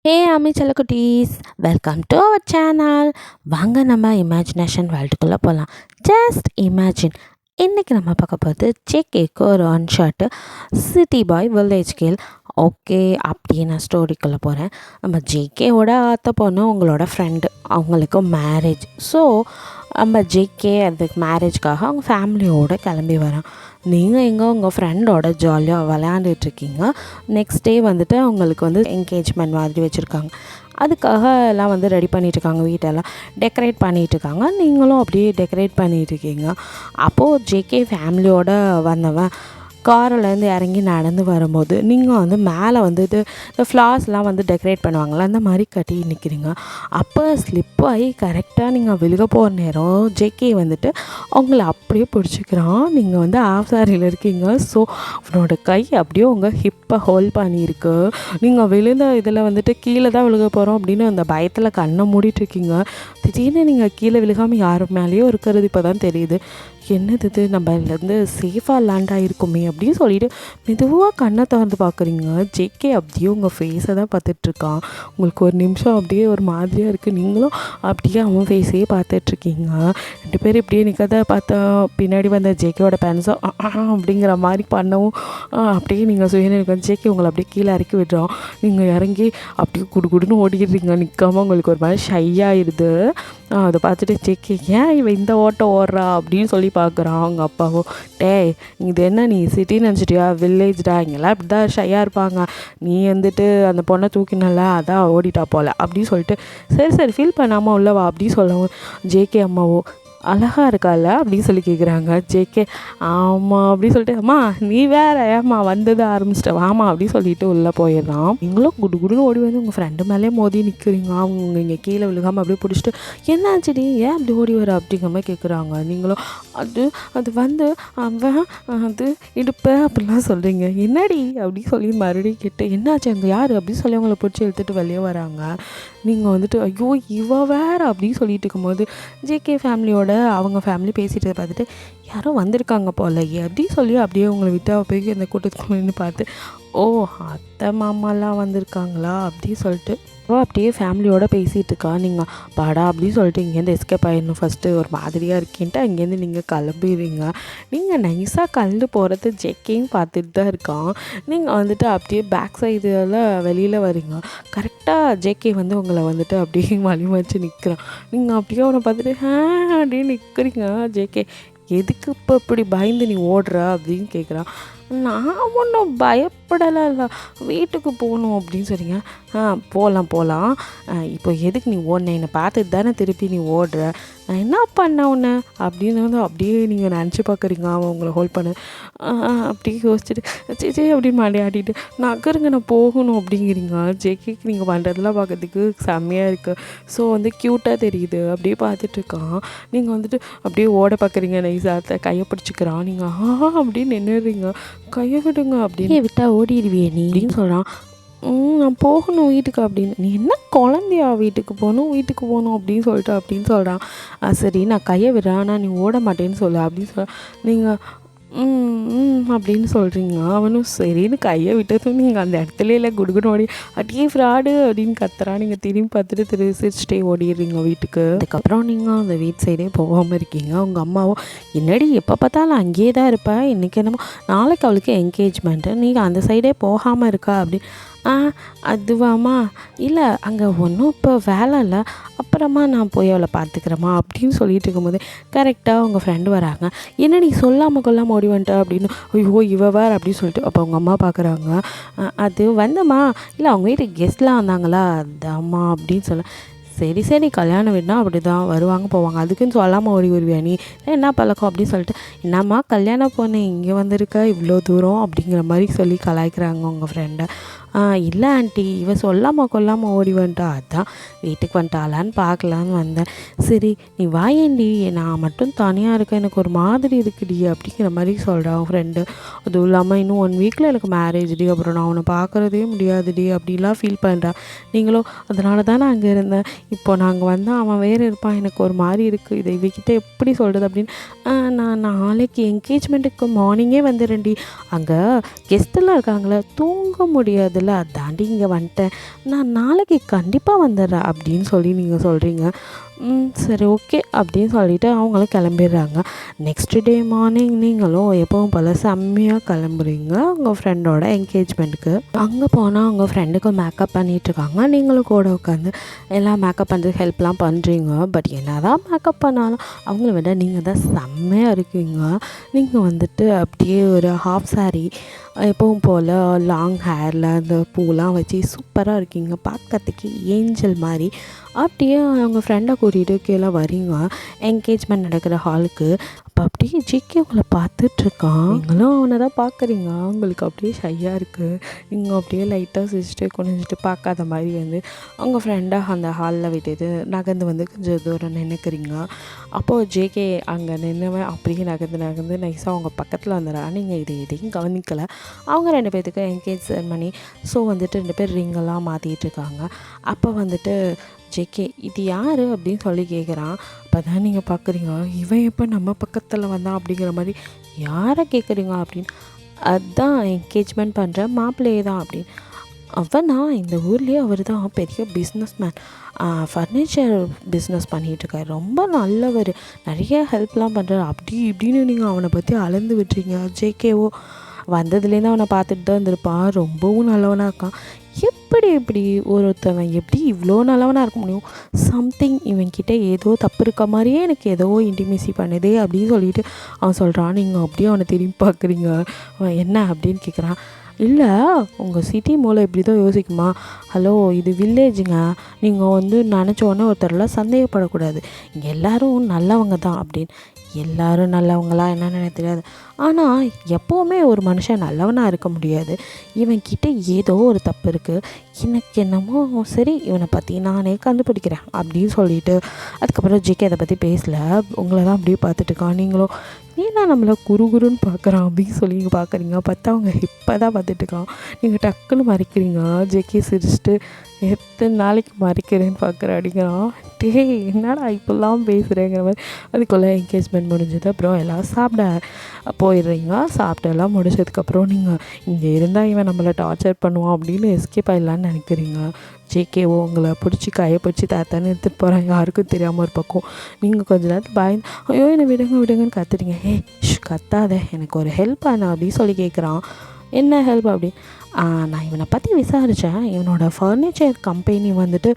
ஹே அம்மி செல்லக்குட்டீஸ், welcome to our channel. வாங்க நம்ம இமேஜினேஷன் வேர்ல்டுக்குள்ளே போகலாம். Just imagine. இன்றைக்கி நம்ம பார்க்க போகிறது ஜேகேக்கு ஒரு ஒன் ஷாட்டு சிட்டி பாய் வில்லேஜ் கேர்ள். ஓகே, அப்படியே நான் ஸ்டோரிக்குள்ளே போகிறேன். நம்ம ஜேகேவோட அத்தை பொண்ணு உங்களோட ஃப்ரெண்டு, அவங்களுக்கு மேரேஜ். ஸோ நம்ம ஜேகே அதுக்கு மேரேஜ்க்காக அவங்க ஃபேமிலியோடு கிளம்பி வரோம். நீங்கள் எங்கே உங்கள் ஃப்ரெண்டோட ஜாலியாக விளையாண்டுட்ருக்கீங்க. நெக்ஸ்ட் டே வந்துட்டு அவங்களுக்கு என்கேஜ்மெண்ட் மாதிரி வச்சுருக்காங்க. அதுக்காக எல்லாம் ரெடி பண்ணிகிட்ருக்காங்க, வீட்டெல்லாம் டெக்கரேட் பண்ணிகிட்ருக்காங்க. நீங்களும் அப்படியே டெக்கரேட் பண்ணிகிட்ருக்கீங்க. அப்போது ஜேகே ஃபேமிலியோடு வந்தவன் காரிலேருந்து இறங்கி நடந்து வரும்போது நீங்கள் மேலே இந்த ஃப்ளார்ஸ்லாம் டெக்கரேட் பண்ணுவாங்களே, அந்த மாதிரி கட்டி நிற்கிறீங்க. அப்போ ஸ்லிப் ஆகி கரெக்டாக நீங்கள் விழுக போகிற நேரம் ஜேகே அவங்கள அப்படியே பிடிச்சிக்கிறான். நீங்கள் ஆஃப் சாரியில் இருக்கீங்க. ஸோ அவனோட கை அப்படியே உங்கள் ஹிப்பை ஹோல்ட் பண்ணியிருக்கு. நீங்கள் விழுந்த இதில் கீழே தான் விழுக போகிறோம் அப்படின்னு அந்த பயத்தில் கண்ணை மூடிட்டுருக்கீங்க. திடீர்னு நீங்கள் கீழே விழுகாமல் யார் மேலேயும் இருக்கிறது இப்போ தான் தெரியுது. என்னது இது, நம்ம இதுலேருந்து சேஃபாக லேண்ட் ஆகிருக்குமே அப்படின்னு சொல்லிட்டு மெதுவாக கண்ணை திறந்து பார்க்குறீங்க. ஜேகே அப்படியே உங்கள் ஃபேஸை தான் பார்த்துட்ருக்கான். உங்களுக்கு ஒரு நிமிஷம் அப்படியே ஒரு மாதிரியாக இருக்குது. நீங்களும் அப்படியே அவன் ஃபேஸையே பார்த்துட்ருக்கீங்க. 2 பேர் இப்படியே நிற்கிறத பார்த்தா பின்னாடி வந்த ஜேகேவோட பேரண்ட்ஸும் அப்படிங்கிற மாதிரி பண்ணவும் அப்படியே நீங்கள் சுயநினைக்க ஜேகே உங்களை அப்படியே கீழே இறக்கி விடுறோம். நீங்கள் இறங்கி அப்படியே குடுன்னு ஓடிடுறீங்க. நிற்காமல் உங்களுக்கு ஒரு மாதிரி ஷை ஆயிடுது. அதை பார்த்துட்டு ஜேகே ஏன் இவன் இந்த ஓட்டம் ஓடுறா அப்படின்னு சொல்லி பார்க்குறான். அவங்க அப்பாவோ, டேய் இது என்ன நீ சிட்டின்னு நினச்சிட்டியா, வில்லேஜ்டா, இங்கெல்லாம் இப்படி தான் ஷையாக இருப்பாங்க, நீ அந்த பொண்ணை தூக்கினல அதான் ஓடிட்டா போல் அப்படின்னு சொல்லிட்டு சரி ஃபீல் பண்ணாமல் உள்ளவா அப்படின்னு சொல்லவும் ஜேகே அம்மாவோ, அழகாக இருக்கால அப்படின்னு சொல்லி கேட்குறாங்க. ஜேகே ஆமாம் அப்படின்னு சொல்லிட்டு, அம்மா நீ வேற ஏம்மா வந்தது ஆரம்பிச்சிட்ட வாமா அப்படின்னு சொல்லிட்டு உள்ளே போயிடுறான். நீங்களும் குடுன்னு ஓடி உங்கள் ஃப்ரெண்டு மேலே மோதி நிற்கிறீங்க. அவங்க இங்கே கீழே விழுகாமல் அப்படியே பிடிச்சிட்டு என்னாச்சுடி ஏன் அப்படி ஓடி வர அப்படிங்கிற மாதிரி கேட்குறாங்க. நீங்களும் அது அவன் அது இடுப்பேன் அப்படிலாம் சொல்கிறீங்க. என்னடி அப்படின்னு சொல்லி மறுபடியும் கேட்டு என்னாச்சு அங்கே யார் அப்படின்னு சொல்லி அவங்கள பிடிச்சி இழுத்துட்டு வெளியே வராங்க. நீங்கள் ஐயோ இவ வேறு அப்படின்னு சொல்லிட்டு இருக்கும்போது ஜேகே ஃபேமிலியோட அவங்க ஃபேமிலி பேசிகிட்டு பார்த்துட்டு யாரோ வந்திருக்காங்க போல அப்படின்னு சொல்லி அப்படியே உங்களை விட்டு போய் அந்த கூட்டத்துக்கு நின்று பார்த்து, ஓ அத்தை மாமாலாம் வந்திருக்காங்களா அப்படின்னு சொல்லிட்டு அப்படியே ஃபேமிலியோடு பேசிகிட்டு இருக்கா. நீங்கள் பாடா அப்படின்னு சொல்லிட்டு இங்கேருந்து எஸ்கேப் ஆகிடணும் ஃபஸ்ட்டு, ஒரு மாதிரியாக இருக்கேன்ட்டு அங்கேருந்து நீங்கள் கிளம்பிடுவீங்க. நீங்கள் நைஸாக கலந்து போகிறது ஜேக்கையும் பார்த்துட்டு தான் இருக்கான். நீங்கள் அப்படியே பேக் சைடில் வெளியில் வரீங்க. கரெக்டாக ஜேகே உங்களை அப்படியே வழி வச்சு நிற்கிறான். நீங்கள் அப்படியே அவனை பார்த்துட்டு அப்படின்னு நிற்கிறீங்க. ஜேகே எதுக்கு இப்போ இப்படி பயந்து நீ ஓடுற அப்படின்னு கேட்குறான். நான் ஒன்றும் பயப்படலை, இல்லை வீட்டுக்கு போகணும் அப்படின்னு சொல்லிங்க. போகலாம் இப்போ எதுக்கு நீ ஓடின, என்னை பார்த்துட்டு தானே திருப்பி நீ ஓடுற, நான் என்ன பண்ண உன்னை அப்படின்னு அப்படியே நீங்கள் நினச்சி பார்க்குறீங்க. அவன் உங்களை ஹோல்ட் பண்ண அப்படியே யோசிச்சுட்டு சே அப்படின்னு மாடியாடிட்டு நகருங்க நான் போகணும் அப்படிங்கிறீங்க. ஜேகேக்கு நீங்கள் பண்ணுறதெல்லாம் பார்க்கறதுக்கு செம்மையாக இருக்குது. ஸோ க்யூட்டாக தெரியுது. அப்படியே பார்த்துட்ருக்கான். நீங்கள் அப்படியே ஓட பார்க்குறீங்க. நைஸாக கையை பிடிச்சிக்கிறான். நீங்கள் அப்படின்னு நின்றுறீங்க. கையை விடுங்க அப்படின்னு விட்டால் ஓடிடுவியே நீ அப்படின்னு சொல்கிறான். நான் போகணும் வீட்டுக்கு அப்படின்னு. நீ என்ன குழந்தையா வீட்டுக்கு போகணும் அப்படின்னு சொல்கிறான். சரி நான் கையை விடுறேன், ஆனால் நீ ஓட மாட்டேன்னு சொல்ல அப்படின்னு சொல்ல நீங்கள் அப்படின்னு சொல்கிறீங்க. அவனும் சரின்னு கையை விட்டதும் நீங்கள் அந்த இடத்துல இல்லை குடுகுன்னு ஓடி அடியே ஃப்ராடு அப்படின்னு கத்துறான். நீங்கள் திரும்பி பார்த்துட்டு சிரிச்சிட்டே ஓடிடுறீங்க வீட்டுக்கு. அதுக்கப்புறம் நீங்கள் அந்த வீட்டு சைடே போகாமல் இருக்கீங்க. உங்கள் அம்மாவோ, என்னடி எப்போ பார்த்தாலும் அங்கேயே தான் இருப்பேன், இன்றைக்கி என்னமோ நாளைக்கு அவளுக்கு என்கேஜ்மெண்ட்டு, நீங்கள் அந்த சைடே போகாமல் இருக்கா அப்படி. அதுவாம்மா, இல்லை அங்கே ஒன்றும் இப்போ வேலை இல்லை, அப்புறமா நான் போய் அவளை பார்த்துக்கிறேம்மா அப்படின்னு சொல்லிட்டு இருக்கும்போது கரெக்டாக உங்கள் ஃப்ரெண்டு வராங்க. என்ன நீ சொல்லாமல் கொல்லாமல் ஓடி வந்துட்ட அப்படின்னு. ஐயோ இவ வேறு அப்படின்னு சொல்லிட்டு அப்போ அவங்க அம்மா பார்க்குறாங்க. அது வந்தம்மா, இல்லை அவங்க வீட்டுக்கு கெஸ்ட்லாம் வந்தாங்களா அதாம்மா அப்படின்னு சொல்ல. சரி கல்யாணம் வீடுனா அப்படி தான் வருவாங்க போவாங்க, அதுக்குன்னு சொல்லாமல் ஓடி வருவியா நீ, என்ன பழக்கம் அப்படின்னு சொல்லிட்டு, என்னம்மா கல்யாணம் பொண்ணு இங்கே வந்திருக்க இவ்வளோ தூரம் அப்படிங்கிற மாதிரி சொல்லி கலாய்க்கிறாங்க உங்கள் ஃப்ரெண்டை. இல்லை ஆண்டி, இவன் சொல்லாமல் கொல்லாமல் ஓடி வந்துட்டா, அதான் வீட்டுக்கு வந்துட்டாளான்னு பார்க்கலான்னு வந்தேன். சரி நீ வாயேண்டி, நான் மட்டும் தனியாக இருக்கேன், எனக்கு ஒரு மாதிரி இருக்குடி அப்படிங்கிற மாதிரி சொல்கிறான் ஃப்ரெண்டு. அதுவும் இல்லாமல் இன்னும் 1 வீக்கில் எனக்கு மேரேஜ்டி, அப்புறம் நான் அவனை பார்க்குறதே முடியாதுடி அப்படிலாம் ஃபீல் பண்ணுறான். நீங்களும் அதனால தான் நான் அங்கே இருந்தேன், இப்போ நாங்கள் வந்தால் அவன் வேறு இருப்பான், எனக்கு ஒரு மாதிரி இருக்குது, இதை இவகிட்ட எப்படி சொல்கிறது அப்படின்னு. நான் நாளைக்கு என்கேஜ்மெண்ட்டுக்கு மார்னிங்கே வந்துடுறேன்டி, அங்கே கெஸ்ட்டெல்லாம் இருக்காங்களே, தூங்க முடியாது முடியாதுல்ல, அதாண்டி இங்கே வந்துட்டேன், நான் நாளைக்கு கண்டிப்பாக வந்துடுறேன் அப்படின்னு சொல்லி நீங்கள் சொல்கிறீங்க. சரி ஓகே அப்படின்னு சொல்லிவிட்டு அவங்களும் கிளம்பிடுறாங்க. நெக்ஸ்ட் டே மார்னிங் நீங்களும் எப்பவும் போல் செம்மையாக கிளம்புறீங்க உங்கள் ஃப்ரெண்டோட என்கேஜ்மெண்ட்டுக்கு. அங்கே போனால் அவங்க ஃப்ரெண்டுக்கு மேக்கப் பண்ணிகிட்ருக்காங்க. நீங்களும் கூட உட்காந்து எல்லாம் மேக்கப் பண்ணுறதுக்கு ஹெல்ப்லாம் பண்ணுறீங்க. பட் என்ன தான் மேக்கப் பண்ணாலும் அவங்கள விட நீங்கள் தான் செம்மையாக இருக்கீங்க. நீங்கள் வந்துட்டு அப்படியே ஒரு ஹாஃப் சாரீ எப்பவும் போல் லாங் ஹேரில் அந்த பூலாம் வச்சு சூப்பராக இருக்கீங்க, பார்க்கறதுக்கு ஏஞ்சல் மாதிரி. அப்படியே அவங்க ஃப்ரெண்டை கூட்டிகிட்டு கீழே வரீங்க என்கேஜ்மெண்ட் நடக்கிற ஹாலுக்கு. அப்போ அப்படியே ஜிகே உங்களை பார்த்துட்ருக்கான். நீங்களும் அவனை தான் பார்க்குறீங்க. உங்களுக்கு அப்படியே ஷையாக இருக்குது. நீங்கள் அப்படியே லைட்டாக சிரிச்சிட்டு குனிஞ்சிட்டு பார்க்காத மாதிரி வந்து அவங்க ஃப்ரெண்டை அந்த ஹாலில் விட்டுட்டு நகர்ந்து வந்து கொஞ்சம் தூரம் நின்றுக்கிறீங்க. அப்போது ஜேகே அங்கே நின்றுவன் அப்படியே நகர்ந்து நைஸாக அவங்க பக்கத்தில் வந்துடுறா. நீங்கள் எதையும் கவனிக்கலை. அவங்க 2 பேர்த்துக்கு என்கேஜ் செரமனி. ஸோ வந்துட்டு 2 பேர் ரிங்கெல்லாம் மாற்றிட்டுருக்காங்க. அப்போ வந்துட்டு ஜேகே இது யார் அப்படின்னு சொல்லி கேட்குறான். அப்போ தான் நீங்கள் பார்க்குறீங்க, இவன் எப்போ நம்ம பக்கத்தில் வந்தான் அப்படிங்கிற மாதிரி. யாரை கேட்குறீங்க அப்படின்னு. அதுதான் என்கேஜ்மெண்ட் பண்ணுற மாப்பிள்ளையே தான் அப்படின்னு. அவனா இந்த ஊர்லேயே அவர் தான் பெரிய பிஸ்னஸ் மேன், ஃபர்னிச்சர் பிஸ்னஸ் பண்ணிகிட்ருக்காரு, ரொம்ப நல்லவர், நிறைய ஹெல்ப்லாம் பண்ணுறாரு அப்படி இப்படின்னு நீங்கள் அவனை பற்றி அளந்து விட்டுறீங்க. ஜேகேவோ வந்ததுலேருந்து அவனை பார்த்துட்டு தான் இருந்திருப்பான், ரொம்பவும் நல்லவனாக இருக்கான். எப்படி ஒருத்தவன் எப்படி இவ்வளோ நல்லவனாக இருக்க முடியும்? சம்திங் இவன்கிட்ட ஏதோ தப்பு இருக்க மாதிரியே எனக்கு ஏதோ இன்டிமேசி பண்ணுதே அப்படின்னு சொல்லிட்டு அவன் சொல்கிறான். நீங்கள் அப்படியே அவனை திரும்பி பார்க்குறீங்க. அவன் என்ன அப்படின்னு கேட்குறான். இல்லை, உங்கள் சிட்டி மூலம் இப்படி தான் யோசிக்குமா? ஹலோ, இது வில்லேஜுங்க, நீங்கள் வந்து நினச்ச உடனே ஒருத்தரெல்லாம் சந்தேகப்படக்கூடாது, இங்கே எல்லோரும் நல்லவங்க தான் அப்படின்னு. எல்லோரும் நல்லவங்களா என்னன்னு எனக்கு தெரியாது, ஆனால் எப்போவுமே ஒரு மனுஷன் நல்லவனாக இருக்க முடியாது. இவன்கிட்ட ஏதோ ஒரு தப்பு இருக்குது, எனக்கு என்னமோ சரி இவனை பற்றி நானே கண்டுபிடிக்கிறேன் அப்படின்னு சொல்லிட்டு அதுக்கப்புறம் ஜிகே அதை பற்றி பேசலை. உங்களை தான் அப்படியே பார்த்துட்டுருக்கான். நீங்களும் ஏன்னா நம்மளை குறுகுருன்னு பார்க்குறான் அப்படின்னு சொல்லி நீங்கள் பார்க்குறீங்க. பார்த்தா அவங்க இப்போ தான் பார்த்துட்டுருக்கான். நீங்கள் டக்குன்னு மறைக்கிறீங்க. ஜேகே சிரிச்சிட்டு எத்தனை நாளைக்கு மறைக்கிறேன்னு பார்க்குற அப்படிங்கிறான். என்னடா இப்போல்லாம் பேசுகிறேங்கிற மாதிரி. அதுக்குள்ளே என்கேஜ்மெண்ட் முடிஞ்சது. அப்புறம் எல்லாம் சாப்பிட போயிடுறீங்க. சாப்பிட்டு எல்லாம் முடிச்சதுக்கப்புறம் நீங்கள் இங்கே இருந்தால் இவன் நம்மளை டார்ச்சர் பண்ணுவான் அப்படின்னு எஸ்கேப் ஆகிடலான்னு நினைக்கிறீங்க. ஜேகேவோ உங்களை பிடிச்சி கையை பிடிச்சி தாத்தான்னு எடுத்துகிட்டு போகிறேன், யாருக்கும் தெரியாமல் ஒரு பக்கம். நீங்கள் கொஞ்ச நேரத்தில் பயந்து ஐயோ என்னை விடுங்கன்னு கத்துறீங்க. கத்தாத, எனக்கு ஒரு ஹெல்ப் ஆனா அப்படின்னு சொல்லி கேட்குறான். என்ன ஹெல்ப் அப்படி. நான் இவனை பற்றி விசாரித்தேன், இவனோட ஃபர்னிச்சர் கம்பெனி வந்துட்டு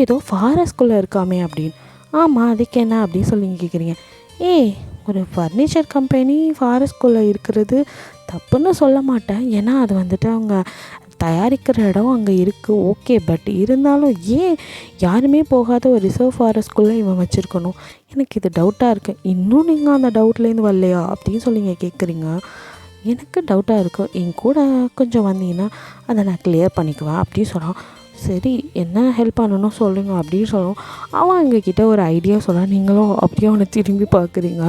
ஏதோ ஃபாரஸ்ட்குள்ளே இருக்காமே அப்படின்னு. ஆமாம், அதுக்கு என்ன அப்படின்னு சொல்லி நீங்கள் கேட்குறீங்க. ஒரு ஃபர்னிச்சர் கம்பெனி ஃபாரஸ்ட்குள்ளே இருக்கிறது தப்புன்னு சொல்ல மாட்டேன், ஏன்னா அது வந்துட்டு அவங்க தயாரிக்கிற இடம் அங்கே இருக்குது, ஓகே. பட் இருந்தாலும் ஏன் யாருமே போகாத ஒரு ரிசர்வ் ஃபாரஸ்ட்குள்ளே இவன் வச்சுருக்கணும்? எனக்கு இது டவுட்டாக இருக்குது. இன்னும் நீங்கள் அந்த டவுட்லேருந்து வரலையா அப்படின்னு சொல்லி நீங்கள் கேட்குறீங்க. எனக்கு டவுட்டாக இருக்குது, என் கூட கொஞ்சம் வந்தீங்கன்னா அதை நான் கிளியர் பண்ணிக்குவேன் அப்படின்னு சொன்னான். சரி, என்ன ஹெல்ப் பண்ணணும் சொல்லுங்க அப்படின்னு சொல்லுவோம். அவன் எங்ககிட்ட ஒரு ஐடியா சொல்கிறான். நீங்களும் அப்படியே அவனை திரும்பி பார்க்குறீங்க.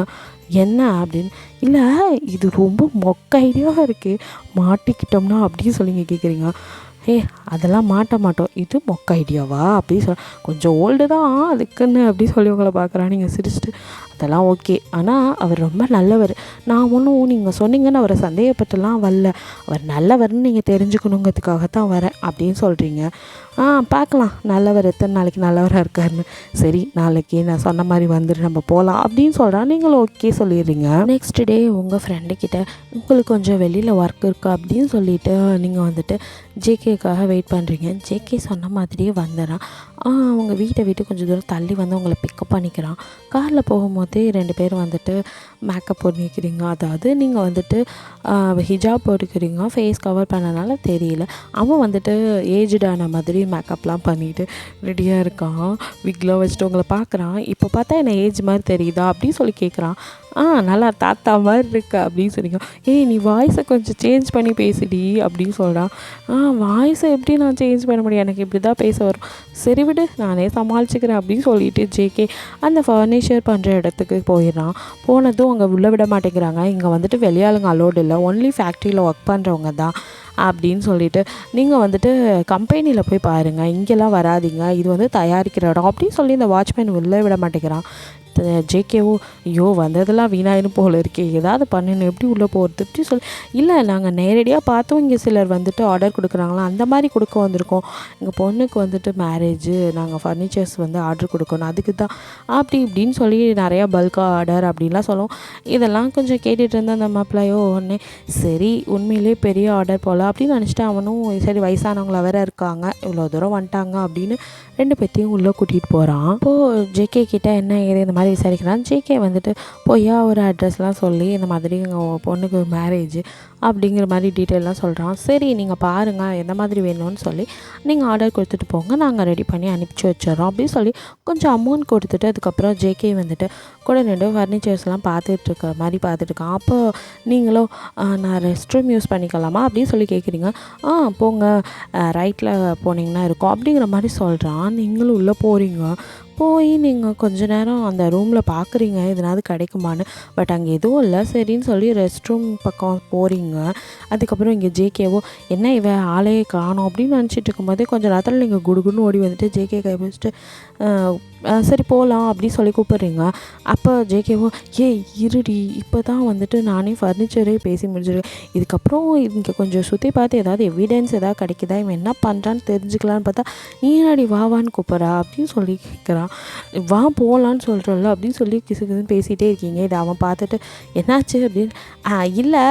என்ன அப்படின்னு. இல்லை, இது ரொம்ப மொக்க ஐடியாவாக இருக்குது, மாட்டிக்கிட்டோம்னா அப்படின்னு சொல்லி கேட்குறீங்க. அதெல்லாம் மாட்ட மாட்டோம், இது மொக்க ஐடியாவா அப்படின்னு சொல்ல. கொஞ்சம் ஓல்டு தான் அதுக்குன்னு அப்படி சொல்லி உங்களை பார்க்குறான். நீங்கள் சிரிச்சிட்டு அதெல்லாம் ஓகே, ஆனால் அவர் ரொம்ப நல்லவர், நான் ஒன்றும் நீங்கள் சொன்னீங்கன்னு அவரை சந்தேகப்பட்டுலாம் வரல, அவர் நல்லவர்னு நீங்கள் தெரிஞ்சுக்கணுங்கிறதுக்காகத்தான் வரேன் அப்படின்னு சொல்கிறீங்க. பார்க்கலாம் நல்லவர் எத்தனை நாளைக்கு நல்லவராக இருக்காருன்னு. சரி, நாளைக்கு நான் சொன்ன மாதிரி வந்துட்டு நம்ம போகலாம் அப்படின்னு சொல்கிறா. நீங்களும் ஓகே சொல்லிடுறீங்க. நெக்ஸ்ட் டே உங்கள் ஃப்ரெண்டுக்கிட்ட உங்களுக்கு கொஞ்சம் வெளியில் ஒர்க் இருக்கா அப்படின்னு சொல்லிவிட்டு நீங்கள் வந்துட்டு ஜேகேக்காக வெயிட் பண்ணுறீங்க. ஜேகே சொன்ன மாதிரியே வந்துடுறான். அவங்க வீட்டை விட்டு கொஞ்சம் தூரம் தள்ளி வந்து உங்களை பிக்கப் பண்ணிக்கிறான். காரில் போகும்போதே 2 பேர் வந்துட்டு மேக்கப் பண்ணிக்கிறீங்க. அதாவது நீங்கள் வந்துட்டு ஹிஜாப் போட்டுக்கிறீங்க, ஃபேஸ் கவர் பண்ணனால தெரியல. அவன் வந்துட்டு ஏஜ்டான மாதிரி மேக்கப்லாம் பண்ணிவிட்டு ரெடியாக இருக்கான், விக்லாம் வச்சுட்டு உங்களை பார்க்குறான். இப்போ பார்த்தா என்ன ஏஜ் மாதிரி தெரியுதா அப்படின்னு சொல்லி கேட்குறான். நல்லா தாத்தா மாதிரி இருக்கு அப்படின்னு சொல்லிங்க. நீ வாய்ஸை கொஞ்சம் சேஞ்ச் பண்ணி பேசுடி அப்படின்னு சொல்கிறான். வாய்ஸை எப்படி நான் சேஞ்ச் பண்ண முடியும், எனக்கு இப்படி தான் பேச வரும், சரி விடு நானே சமாளிச்சுக்கிறேன் அப்படின்னு சொல்லிட்டு ஜேகே அந்த ஃபர்னிச்சர் பண்ணுற இடத்துக்கு போயிடுறான். போனதும் அங்கே உள்ளே விட மாட்டேங்கிறாங்க. இங்கே வந்துட்டு வெளியாளுங்க அலோடு இல்லை, ஒன்லி ஃபேக்ட்ரியில் ஒர்க் பண்ணுறவங்க தான் அப்படின்னு சொல்லிட்டு நீங்கள் வந்துட்டு கம்பெனியில் போய் பாருங்கள், இங்கெல்லாம் வராதிங்க, இது வந்து தயாரிக்கிற இடம் அப்படின்னு சொல்லி இந்த வாட்ச்மேன் உள்ளே விட மாட்டேங்கிறான். ஜேகேவோ ஐயோ வந்ததெல்லாம் வீணாயிரும் போல இருக்கே, ஏதாவது பண்ணணும், எப்படி உள்ளே போகிறது இப்படி சொல்லி, இல்லை நாங்கள் நேரடியாக பார்த்தோம், இங்கே சிலர் வந்துட்டு ஆர்டர் கொடுக்குறாங்களா அந்த மாதிரி கொடுக்க வந்திருக்கோம், எங்கள் பொண்ணுக்கு வந்துட்டு மேரேஜு, நாங்கள் ஃபர்னிச்சர்ஸ் வந்து ஆர்டர் கொடுக்கணும், அதுக்கு தான் அப்படி இப்படின்னு சொல்லி நிறையா பல்காக ஆர்டர் அப்படின்லாம் சொல்லுவோம். இதெல்லாம் கொஞ்சம் கேட்டுகிட்டு இருந்த அந்த மாப்பிள்ளையோ உடனே சரி உண்மையிலே பெரிய ஆர்டர் போல் அப்படின்னு நினச்சிட்டு அவனும் சரி வயசானவங்கள வேற இருக்காங்க, இவ்வளோ தூரம் வந்துட்டாங்க அப்படின்னு 2 பேத்தையும் உள்ளே கூட்டிகிட்டு போகிறான். இப்போது ஜேகே கிட்ட என்ன ஏது இந்த மாதிரி விசாரிக்கிறான். ஜேகே வந்துட்டு பொய்யா ஒரு அட்ரஸ்லாம் சொல்லி இந்த மாதிரி எங்கள் பொண்ணுக்கு மேரேஜ் அப்படிங்கிற மாதிரி டீட்டெயிலாம் சொல்கிறான். சரி நீங்கள் பாருங்கள் எந்த மாதிரி வேணும்னு சொல்லி நீங்கள் ஆர்டர் கொடுத்துட்டு போங்க, நாங்கள் ரெடி பண்ணி அனுப்பிச்சி வச்சிடறோம் அப்படின்னு சொல்லி கொஞ்சம் அமௌண்ட் கொடுத்துட்டு அதுக்கப்புறம் ஜேகே வந்துட்டு கூட நின்று ஃபர்னிச்சர்ஸ்லாம் பார்த்துட்ருக்க மாதிரி பார்த்துட்ருக்கான். அப்போ நீங்களும் நான் ரெஸ்ட் ரூம் யூஸ் பண்ணிக்கலாமா அப்படின்னு சொல்லி கேட்குறீங்க. போங்க ரைட்டில் போனீங்கன்னா இருக்கும் அப்படிங்கிற மாதிரி சொல்கிறான். நீங்களும் உள்ளே போகிறீங்க. போய் நீங்கள் கொஞ்ச நேரம் அந்த ரூமில் பார்க்குறீங்க எதுனாவது கிடைக்குமான்னு. பட் அங்கே எதுவும் இல்லை. சரின்னு சொல்லி ரெஸ்ட் ரூம் பக்கம் போகிறீங்க. அதுக்கப்புறம் இங்கே ஜேகேவோ என்ன இவன் ஆளையே காணோம் அப்படின்னு நினச்சிட்டு இருக்கும்போதே கொஞ்சம் நேரத்தில் நீங்கள் குடுகுன்னு ஓடி வந்துட்டு ஜேகே கை பிடிச்சிட்டு சரி போகலாம் அப்படின்னு சொல்லி கூப்பிட்றீங்க. அப்போ ஜேகேவோ இருடி இப்போ தான் வந்துட்டு நானே ஃபர்னிச்சரே பேசி முடிச்சிருக்கேன், இதுக்கப்புறம் இங்கே கொஞ்சம் சுற்றி பார்த்து ஏதாவது எவிடன்ஸ் ஏதாவது கிடைக்குதா, இவன் என்ன பண்ணுறான்னு தெரிஞ்சுக்கலான்னு பார்த்தா நீ என்னடி வாவான்னு கூப்பிட்றா அப்படின்னு சொல்லி கேட்குறான். வா போகலான்னு சொல்கிறல்ல அப்படின்னு சொல்லி கிசுன்னு பேசிகிட்டே இருக்கீங்க. இதை அவன் பார்த்துட்டு என்னாச்சு அப்படின்னு இல்லை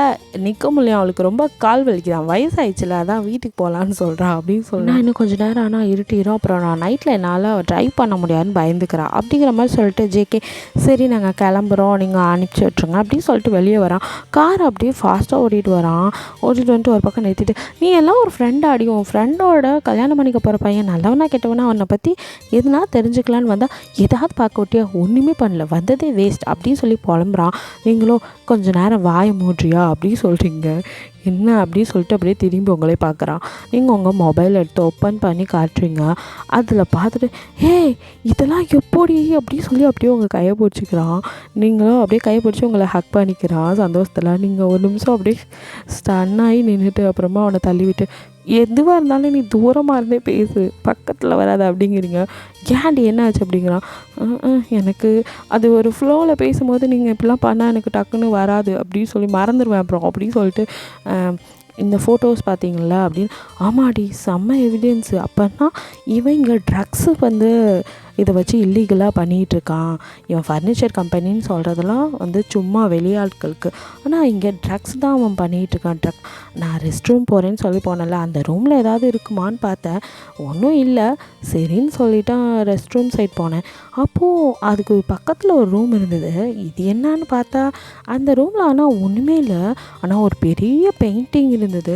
நிற்க முடியும், அவளுக்கு ரொம்ப கால் வலிக்கிறான், வயசாகிடுச்சுல அதான் வீட்டுக்கு போகலான்னு சொல்கிறான் அப்படின்னு சொல்கிறேன். இன்னும் கொஞ்சம் நேரம் ஆனால் இருட்டிடும், அப்புறம் நான் நைட்டில் என்னால் ட்ரைவ் பண்ண முடியாதுன்னு பயந்துக்கிறான் அப்படிங்கிற மாதிரி சொல்லிட்டு ஜேகே சரி நாங்கள் கிளம்புறோம் நீங்கள் அனுப்பிச்சி விட்ருங்க அப்படின்னு சொல்லிட்டு வெளியே வரான். கார் அப்படியே ஃபாஸ்ட்டாக ஓடிட்டு வரான். ஓடிட்டு வந்துட்டு ஒரு பக்கம் நிறுத்திட்டு நீ எல்லாம் ஒரு ஃப்ரெண்ட் ஆடி, உன் ஃப்ரெண்டோட கல்யாணம் பண்ணிக்க போகிற பையன் நல்லவனா கெட்டவனா அவனை பற்றி எதுனா தெரிஞ்சுக்கலான்னு வந்தால் ஏதாவது பார்க்க ஒட்டியா ஒன்றுமே பண்ணல, வந்ததே வேஸ்ட் அப்படின்னு சொல்லி புலம்புறான். நீங்களும் கொஞ்சம் நேரம் வாயை மூட்றியா அப்படின்னு சொல்கிறீங்க. என்ன அப்படின்னு சொல்லிட்டு அப்படியே திரும்பி உங்களே பார்க்குறான். நீங்கள் உங்கள் மொபைல் எடுத்து ஓப்பன் பண்ணி காட்டுறீங்க. அதில் பார்த்துட்டு இதெல்லாம் எப்படி அப்படின்னு சொல்லி அப்படியே உங்கள் கையை பிடிச்சிக்கிறான். நீங்களும் அப்படியே கையை பிடிச்சி உங்களை ஹக் பண்ணிக்கிறான் சந்தோஷத்தில். நீங்கள் ஒரு நிமிஷம் அப்படியே ஸ்டன்னாகி நின்றுட்டு அப்புறமா அவனை தள்ளிவிட்டு எதுவாக இருந்தாலும் நீ தூரமாக இருந்தே பேசு, பக்கத்தில் வராது அப்படிங்கிறீங்க. ஏன்டி என்ன ஆச்சு அப்படிங்கிறான். எனக்கு அது ஒரு ஃப்ளோவில் பேசும்போது நீங்கள் இப்படிலாம் பண்ணால் எனக்கு டக்குன்னு வராது அப்படின்னு சொல்லி மறந்துடுவேன் அப்புறம் அப்படின்னு சொல்லிட்டு இந்த ஃபோட்டோஸ் பார்த்தீங்களா அப்படின்னு. ஆமாடி செம்ம எவிடென்ஸு, அப்போன்னா இவன் இங்கே ட்ரக்ஸு வந்து இதை வச்சு இல்லீகலாக பண்ணிகிட்ருக்கான். இவன் ஃபர்னிச்சர் கம்பெனின்னு சொல்கிறதெல்லாம் வந்து சும்மா வெளியாட்களுக்கு, ஆனால் இங்கே ட்ரக்ஸ் தான் அவன் பண்ணிகிட்ருக்கான். நான் ரெஸ்ட் ரூம் போகிறேன்னு சொல்லி போனேன்ல, அந்த ரூமில் ஏதாவது இருக்குமான்னு பார்த்தேன், ஒன்றும் இல்லை. சரின்னு சொல்லிவிட்டு ரெஸ்ட் ரூம் சைட் போனேன். அப்போது அதுக்கு பக்கத்தில் ஒரு ரூம் இருந்தது. இது என்னான்னு பார்த்தா அந்த ரூமில் ஆனால் ஒன்றுமே இல்லை, ஆனால் ஒரு பெரிய பெயிண்டிங் இருந்தது.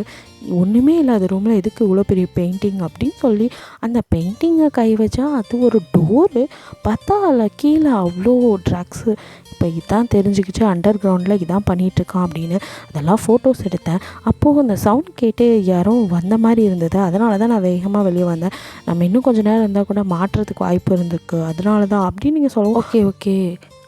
ஒன்றுமே இல்லாத ரூமில் எதுக்கு இவ்வளோ பெரிய பெயிண்டிங் அப்படின்னு சொல்லி அந்த பெயிண்டிங்கை கை வச்சா அது ஒரு டோரு, பார்த்தா அதில் கீழே அவ்வளோ ட்ரக்ஸு. இப்போ இதான் தெரிஞ்சுக்கிச்சு அண்டர் கிரவுண்டில் இதான் பண்ணிகிட்ருக்கான் அப்படின்னு. அதெல்லாம் ஃபோட்டோஸ் எடுத்தேன். அப்போது அந்த சவுண்ட் கேட்டு யாரும் வந்த மாதிரி இருந்தது, அதனால தான் நான் வேகமாக வெளியே வந்தேன். நம்ம இன்னும் கொஞ்சம் நேரம் இருந்தால் கூட மாட்டுறதுக்கு வாய்ப்பு இருந்திருக்கு, அதனால தான் அப்படின்னு நீங்கள் சொல்லுவோம். ஓகே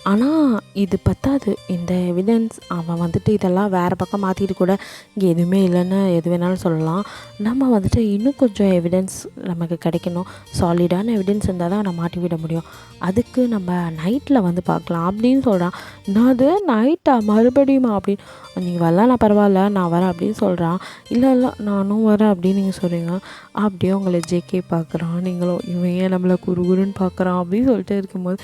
ஆனால் இது பத்தாது, இந்த எவிடன்ஸ் அவன் வந்துட்டு இதெல்லாம் வேறு பக்கம் மாற்றிட்டு கூட இங்கே எதுவுமே இல்லைன்னு எது வேணாலும் சொல்லலாம். நம்ம வந்துட்டு இன்னும் கொஞ்சம் எவிடன்ஸ் நமக்கு கிடைக்கணும், சாலிடான எவிடன்ஸ் இருந்தால் தான் நான் மாட்டி விட முடியும். அதுக்கு நம்ம நைட்டில் வந்து பார்க்கலாம் அப்படின்னு சொல்கிறான். என்னது நைட்டா மறுபடியுமா அப்படின்னு. நீங்கள் வரலாம், நான் பரவாயில்ல நான் வரேன் அப்படின்னு சொல்கிறான். இல்லை நானும் வரேன் அப்படின்னு நீங்கள் சொல்கிறீங்க. அப்படியே உங்களை ஜேகே பார்க்குறான். நீங்களும் இவன் ஏன் நம்மளை குறுகுறுன்னு பார்க்குறான் அப்படின்னு சொல்லிட்டு இருக்கும்போது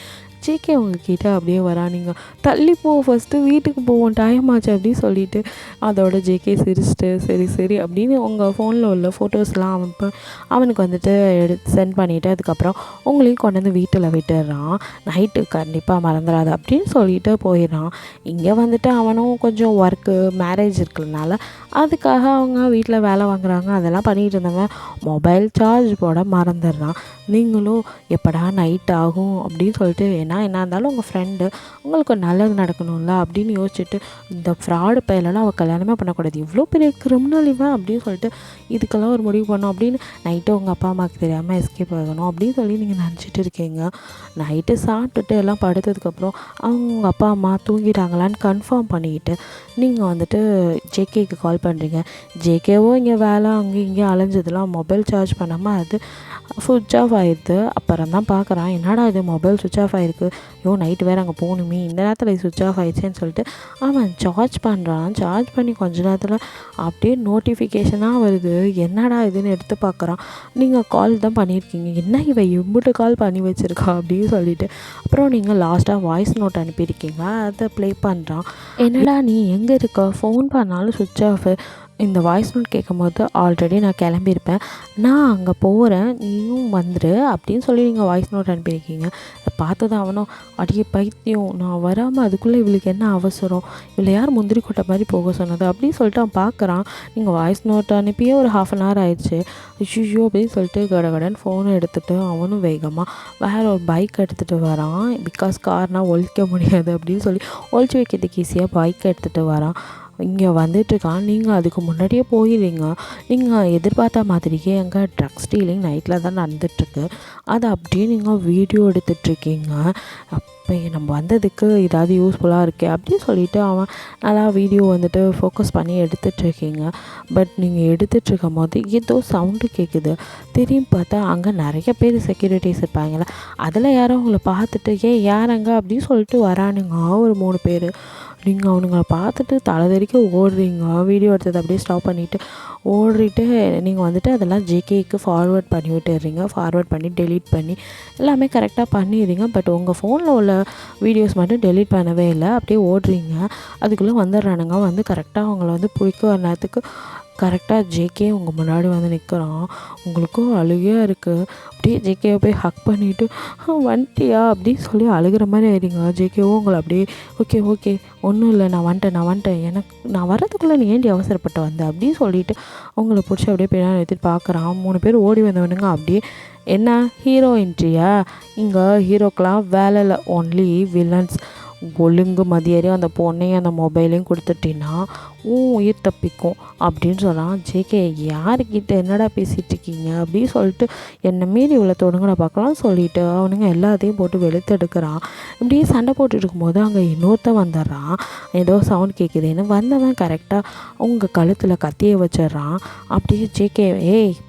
ஜேகே உங்ககிட்ட அப்படியே வரா. நீங்கள் தள்ளி போ, ஃபஸ்ட்டு வீட்டுக்கு போவோம், டைம் ஆச்சு அப்படின்னு சொல்லிவிட்டு அதோட ஜேகே சிரிச்சிட்டு சரி அப்படின்னு உங்கள் ஃபோனில் உள்ள ஃபோட்டோஸ்லாம் அவனுக்கு வந்துட்டு சென்ட் பண்ணிவிட்டு அதுக்கப்புறம் உங்களையும் கொண்டு வந்து வீட்டில் விட்டுடுறான். நைட்டு கண்டிப்பாக மறந்துடாது அப்படின்னு சொல்லிட்டு போயிடுறான். இங்கே வந்துட்டு அவனும் கொஞ்சம் ஒர்க்கு மேரேஜ் இருக்கிறதுனால அதுக்காக அவங்க வீட்டில் வேலை வாங்குறாங்க. அதெல்லாம் பண்ணிகிட்டு இருந்தவன் மொபைல் சார்ஜ் போட மறந்துடுறான். நீங்களும் எப்படா நைட் ஆகும் அப்படின்னு சொல்லிட்டு என்ன இருந்தாலும் உங்கள் ஃப்ரெண்டு உங்களுக்கு நல்லது நடக்கணும்ல அப்படின்னு யோசிச்சுட்டு இந்த ஃப்ராடு பையலெல்லாம் அவள் கல்யாணமே பண்ணக்கூடாது, இவ்வளோ பெரிய கிரிமினல் இவன் அப்படின்னு சொல்லிட்டு இதுக்கெல்லாம் ஒரு முடிவு பண்ணோம் அப்படின்னு நைட்டு உங்கள் அப்பா அம்மாவுக்கு தெரியாமல் எஸ்கேப் ஆகணும் அப்படின்னு சொல்லி நீங்கள் நினச்சிட்டு இருக்கீங்க. நைட்டு சாப்பிட்டுட்டு எல்லாம் படுத்ததுக்கப்புறம் அவங்க அப்பா அம்மா தூங்கிட்டாங்களான்னு கன்ஃபார்ம் பண்ணிக்கிட்டு நீங்கள் வந்துட்டு ஜேகேக்கு கால் பண்ணுறீங்க. ஜேகேவோ இங்கே வேலை அங்கே இங்கே அலைஞ்சதெல்லாம் மொபைல் சார்ஜ் பண்ணாமல் அது சுவிட்ச் ஆஃப் ஆகிடுது. அப்புறம் தான் பார்க்குறான், என்னடா இது மொபைல் சுவிட்ச் ஆஃப் ஆகிருக்கு இருக்குது, ஐயோ நைட்டு வேறு அங்கே போகணுமே, இந்த நேரத்தில் சுவிட்ச் ஆஃப் ஆகிடுச்சேன்னு சொல்லிட்டு அவன் சார்ஜ் பண்ணுறான். சார்ஜ் பண்ணி கொஞ்ச நேரத்தில் அப்படியே நோட்டிஃபிகேஷனாக வருது. என்னடா இதுன்னு எடுத்து பார்க்குறான். நீங்கள் கால் தான் பண்ணியிருக்கீங்க, என்ன இவன் எம்பிட்டு கால் பண்ணி வச்சுருக்கா அப்படின்னு சொல்லிட்டு அப்புறம் நீங்கள் லாஸ்ட்டாக வாய்ஸ் நோட் அனுப்பியிருக்கீங்க, அதை ப்ளே பண்ணுறான். என்னடா நீ எங்கே இருக்க, ஃபோன் பண்ணாலும் சுவிட்ச் ஆஃபு, இந்த வாய்ஸ் நோட் கேட்கும்போது ஆல்ரெடி நான் கிளம்பியிருப்பேன், நான் அங்கே போகிறேன் நீயும் வந்துடு அப்படின்னு சொல்லி நீங்கள் வாய்ஸ் நோட் அனுப்பியிருக்கீங்க. அதை பார்த்து தான் அவனும் அடியே பைத்தியம், நான் வராமல் அதுக்குள்ளே இவளுக்கு என்ன அவசரம், இவளை யார் முந்திரி கொட்டை மாதிரி போக சொன்னது அப்படின்னு சொல்லிட்டு அவன் பார்க்குறான். நீங்கள் வாய்ஸ் நோட் அனுப்பியே ஒரு 1/2 hour ஆயிடுச்சு. ஐயோ அப்படின்னு சொல்லிட்டு கடகடன் ஃபோனை எடுத்துகிட்டு அவனும் வேகமாக வேறு ஒரு பைக் எடுத்துகிட்டு வரான். பிகாஸ் கார்னால் ஒழிக்க முடியாது அப்படின்னு சொல்லி ஒழிச்சு வைக்கிறதுக்கு ஈஸியாக பைக் எடுத்துகிட்டு வரான். இங்கே வந்துட்டுருக்கான். நீங்கள் அதுக்கு முன்னாடியே போயிடுறீங்க. நீங்கள் எதிர்பார்த்த மாதிரியே எங்கள் ட்ரக் ஸ்டீலிங் நைட்டில் தான் நடந்துகிட்ருக்கு, அதை அப்படியே நீங்கள் வீடியோ எடுத்துகிட்ருக்கீங்க. அப்போ நம்ம வந்ததுக்கு ஏதாவது யூஸ்ஃபுல்லாக இருக்கே அப்படின்னு சொல்லிவிட்டு அவன் நல்லா வீடியோ வந்துட்டு ஃபோக்கஸ் பண்ணி எடுத்துகிட்ருக்கீங்க. பட் நீங்கள் எடுத்துகிட்ருக்கும் போது ஏதோ சவுண்டு கேட்குது. திரும்பி பார்த்தா அங்கே நிறைய பேர் செக்யூரிட்டிஸ் இருப்பாங்களே, அதில் யாரோ உங்களை பார்த்துட்டு யாரங்க அப்படின்னு சொல்லிட்டு வரானுங்க ஒரு 3 பேர். நீங்கள் அவனுங்களை பார்த்துட்டு தலை தெறிக்க ஓடுறீங்க. வீடியோ எடுத்ததை அப்படியே ஸ்டாப் பண்ணிவிட்டு ஓடிட்டு நீங்கள் வந்துட்டு அதெல்லாம் ஜேகேக்கு ஃபார்வேர்ட் பண்ணி விட்டுடுறீங்க. ஃபார்வேர்ட் பண்ணி டெலீட் பண்ணி எல்லாமே கரெக்டாக பண்ணிடுறீங்க. பட் உங்கள் ஃபோனில் உள்ள வீடியோஸ் மட்டும் டெலீட் பண்ணவே இல்லை, அப்படியே ஓடுறீங்க. அதுக்குள்ளே வந்துடுறானுங்க. வந்து கரெக்டாக அவங்கள வந்து பிடிக்க வர நேரத்துக்கு கரெக்டாக ஜேகே உங்கள் முன்னாடி வந்து நிற்கிறான். உங்களுக்கும் அழுகையாக இருக்குது. அப்படியே ஜேகேவை போய் ஹக் பண்ணிவிட்டு வந்துட்டியா அப்படின்னு சொல்லி அழுகிற மாதிரி ஆயிடுங்க. ஜேகேவும் உங்களை அப்படியே ஓகே ஒன்றும் இல்லை, நான் வந்துட்டேன், எனக்கு நான் வர்றதுக்குள்ளே நீ ஏண்டி அவசரப்பட்டு வந்த அப்படின்னு சொல்லிட்டு அவங்கள பிடிச்சி அப்படியே பின்னாடி எடுத்துகிட்டு பார்க்குறான். 3 பேர் ஓடி வந்தவனுங்க அப்படியே என்ன ஹீரோ என்ட்ரியா, இங்கே ஹீரோக்கெலாம் வேலை இல்லை, ஒன்லி வில்லன்ஸ். ஒழுங்கு மதியாரியும் அந்த பொண்ணையும் அந்த மொபைலையும் கொடுத்துட்டின்னா உயிர் தப்பிக்கும் அப்படின்னு சொன்னான். ஜேகே யாருக்கிட்ட என்னடா பேசிகிட்டு இருக்கீங்க அப்படின்னு சொல்லிட்டு என்னை மீறி இவ்வளோ தொடுங்கடா பார்க்கலாம் சொல்லிவிட்டு அவனுங்க எல்லாத்தையும் போட்டு வெளுத்தெடுக்கிறான். இப்படியே சண்டை போட்டு இருக்கும்போது அங்கே இன்னொருத்தன் வந்துடுறான். ஏதோ சவுண்ட் கேட்குதுன்னு வந்தவன் கரெக்டாக உங்கள் கழுத்தில் கத்தியை வச்சிட்றான். அப்படியே ஜேகே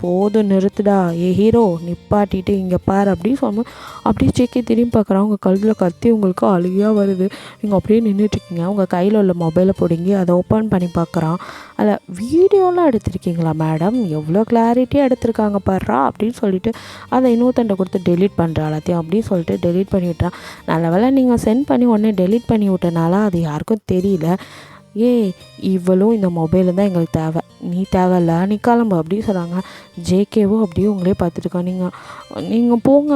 போதும் நிறுத்துடா, ஹீரோ நிப்பாட்டிட்டு இங்கே பாரு அப்படின்னு சொல்லும்போது அப்படியே ஜேகே திரும்பி பார்க்குறான். உங்கள் கழுத்தில் கத்தி உங்களுக்கு அழுகையாக வருது. நீங்கள் அப்படியே நின்றுட்டுருக்கீங்க. உங்கள் கையில் உள்ள மொபைலை பிடுங்கி அதை ஓப்பன் பண்ணி பார்க்குறான். அதில் வீடியோலாம் எடுத்திருக்கீங்களா மேடம், எவ்வளோ கிளாரிட்டியாக எடுத்திருக்காங்க பாடுறா அப்படின்னு சொல்லிட்டு அதை இன்னொருத்தண்டை கொடுத்து டெலீட் பண்ணுறா எல்லாத்தையும் அப்படின்னு சொல்லிட்டு டெலீட் பண்ணி விட்றான். நல்ல வேளை நீங்கள் சென்ட் பண்ணி உடனே டெலீட் பண்ணி விட்டனால அது யாருக்கும் தெரியல. இவளும் இந்த மொபைலு தான் எங்களுக்கு தேவை, நீ தேவையில்ல, நீ கிளம்பு அப்படின்னு சொல்கிறாங்க. ஜேகேவும் அப்படியே உங்களே பார்த்துட்டுருக்கோம். நீங்கள் போங்க,